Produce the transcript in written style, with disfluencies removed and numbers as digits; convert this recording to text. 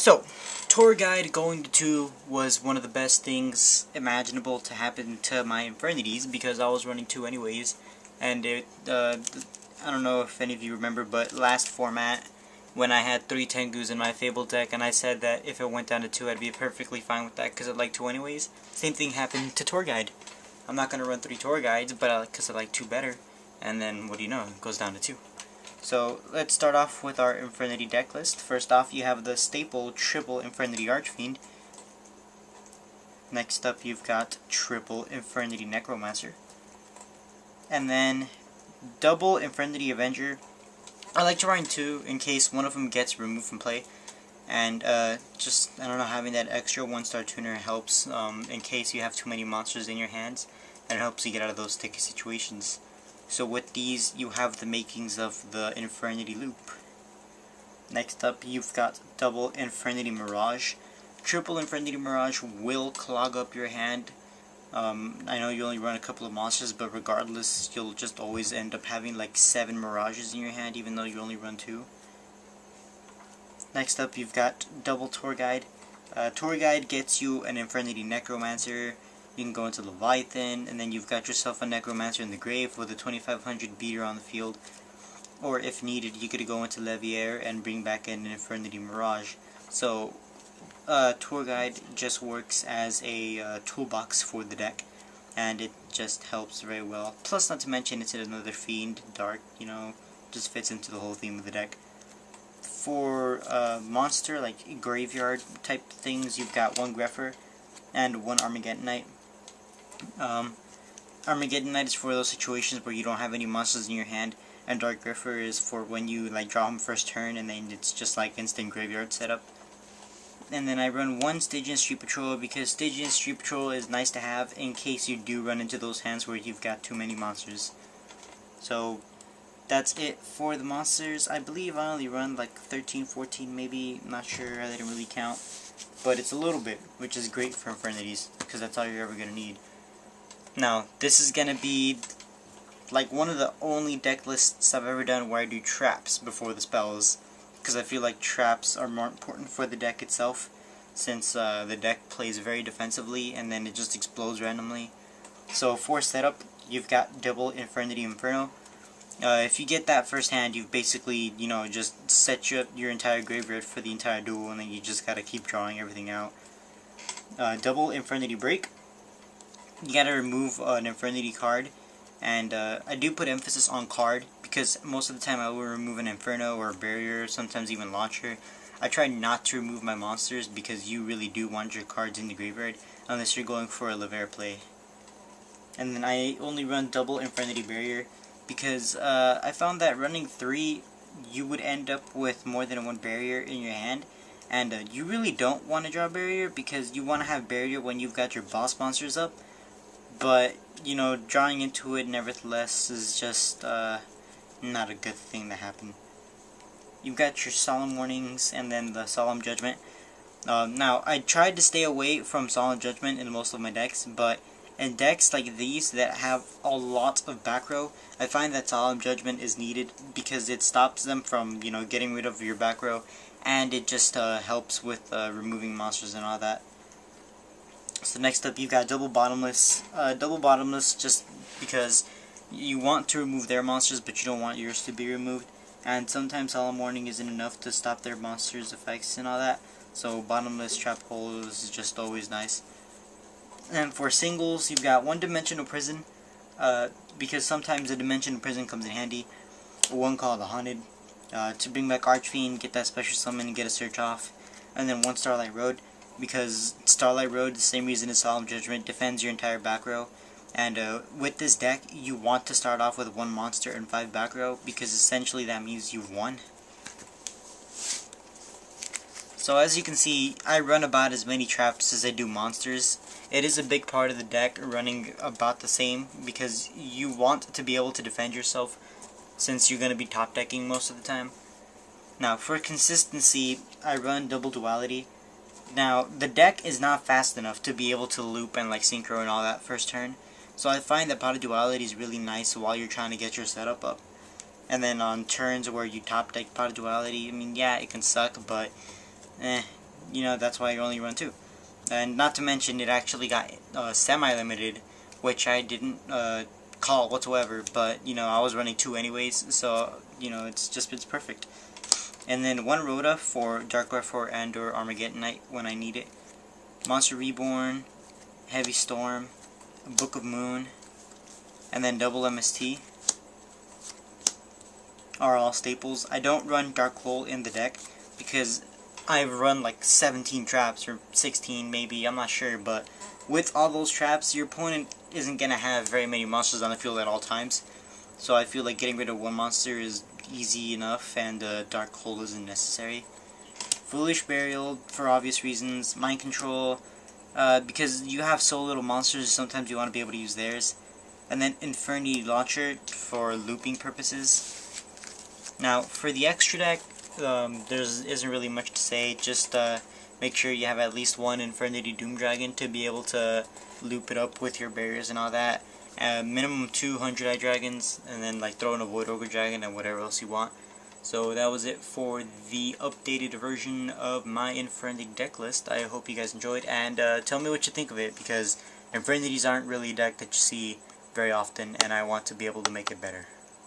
So, tour guide going to 2 was one of the best things imaginable to happen to my Infernities because I was running 2 anyways, and I don't know if any of you remember, but last format when I had 3 Tengus in my Fable deck and I said that if it went down to 2 I'd be perfectly fine with that because I like 2 anyways, same thing happened to tour guide. I'm not going to run 3 tour guides, but because I like 2 better, and then what do you know, it goes down to 2. So let's start off with our Infernity deck list. First off, you have the staple triple Infernity Archfiend. Next up, you've got triple Infernity Necromancer. And then double Infernity Avenger. I like to run 2 in case one of them gets removed from play. And just, I don't know, having that extra 1-star tuner helps in case you have too many monsters in your hands. And it helps you get out of those sticky situations. So with these, you have the makings of the Infernity Loop. Next up, you've got double Infernity Mirage. Triple Infernity Mirage will clog up your hand. I know you only run a couple of monsters, but regardless, you'll just always end up having like 7 Mirages in your hand, even though you only run 2. Next up, you've got double Tour Guide. Tour Guide gets you an Infernity Necromancer. You can go into Leviathan, and then you've got yourself a Necromancer in the grave with a 2500 beater on the field. Or if needed, you could go into Leviair and bring back an Infernity Mirage. So, Tour Guide just works as a toolbox for the deck, and it just helps very well. Plus, not to mention, it's another Fiend, Dark, you know, just fits into the whole theme of the deck. For monster, like graveyard type things, you've got 1 Grepher and 1 Armageddon Knight. Armageddon Knight is for those situations where you don't have any monsters in your hand, and Dark Griffer is for when you like draw him first turn and then it's just like instant graveyard setup. And then I run 1 Stygian Street Patrol because Stygian Street Patrol is nice to have in case you do run into those hands where you've got too many monsters. So that's it for the monsters. I believe I only run like 13, 14 maybe, not sure, I didn't really count. But it's a little bit, which is great for Infernities, because that's all you're ever going to need. Now, this is going to be like one of the only deck lists I've ever done where I do traps before the spells, because I feel like traps are more important for the deck itself, since the deck plays very defensively and then it just explodes randomly. So for setup, you've got double Infernity Inferno. If you get that first hand, you've basically, you know, just set your entire graveyard for the entire duel, and then you just gotta keep drawing everything out. Double Infernity Break. You gotta remove an Infernity card, and I do put emphasis on card, because most of the time I will remove an Inferno or a Barrier, sometimes even Launcher. I try not to remove my monsters, because you really do want your cards in the graveyard, unless you're going for a leviair play. And then I only run double Infernity Barrier, because I found that running 3, you would end up with more than 1 barrier in your hand, and you really don't want to draw barrier, because you want to have barrier when you've got your boss monsters up, but, you know, drawing into it nevertheless is just not a good thing to happen. You've got your Solemn Warnings and then the Solemn Judgment. Now, I tried to stay away from Solemn Judgment in most of my decks, but in decks like these that have a lot of back row, I find that Solemn Judgment is needed because it stops them from, you know, getting rid of your back row, and it just helps with removing monsters and all that. So next up, you've got Double Bottomless. Double Bottomless just because you want to remove their monsters, but you don't want yours to be removed, and sometimes Solemn Warning isn't enough to stop their monsters' effects and all that. So Bottomless Trap Hole is just always nice. And for singles, you've got 1 Dimensional Prison, because sometimes a Dimensional Prison comes in handy. 1 called the Haunted, to bring back Archfiend, get that special summon, and get a search off. And then 1 Starlight Road, because Starlight Road, the same reason as Solemn Judgment, defends your entire back row. And with this deck, you want to start off with 1 monster and 5 back row, because essentially that means you've won. So as you can see, I run about as many traps as I do monsters. It is a big part of the deck, running about the same, because you want to be able to defend yourself, since you're going to be top decking most of the time. Now, for consistency, I run Double Duality. Now, the deck is not fast enough to be able to loop and like synchro and all that first turn, so I find that Pot of Duality is really nice while you're trying to get your setup up. And then on turns where you top deck Pot of Duality, I mean, yeah, it can suck, but you know, that's why I only run 2. And not to mention, it actually got semi-limited, which I didn't call whatsoever, but, you know, I was running 2 anyways, so, you know, it's perfect. And then 1 Rhoda for Dark Warfare and or Armageddonite when I need it. Monster Reborn, Heavy Storm, Book of Moon, and then double MST are all staples. I don't run Dark Hole in the deck because I've run like 17 traps or 16 maybe, I'm not sure, but with all those traps your opponent isn't going to have very many monsters on the field at all times. So I feel like getting rid of 1 monster is easy enough, and Dark Hole isn't necessary. Foolish Burial for obvious reasons. Mind Control, because you have so little monsters, sometimes you want to be able to use theirs. And then Infernity Launcher for looping purposes. Now, for the extra deck, there isn't really much to say. Just make sure you have at least 1 Infernity Doom Dragon to be able to loop it up with your barriers and all that. Minimum 2 100-Eye Dragons, and then like throw in a Void Ogre Dragon and whatever else you want. So that was it for the updated version of my Infernity deck list. I hope you guys enjoyed, and tell me what you think of it, because Infernities aren't really a deck that you see very often, and I want to be able to make it better.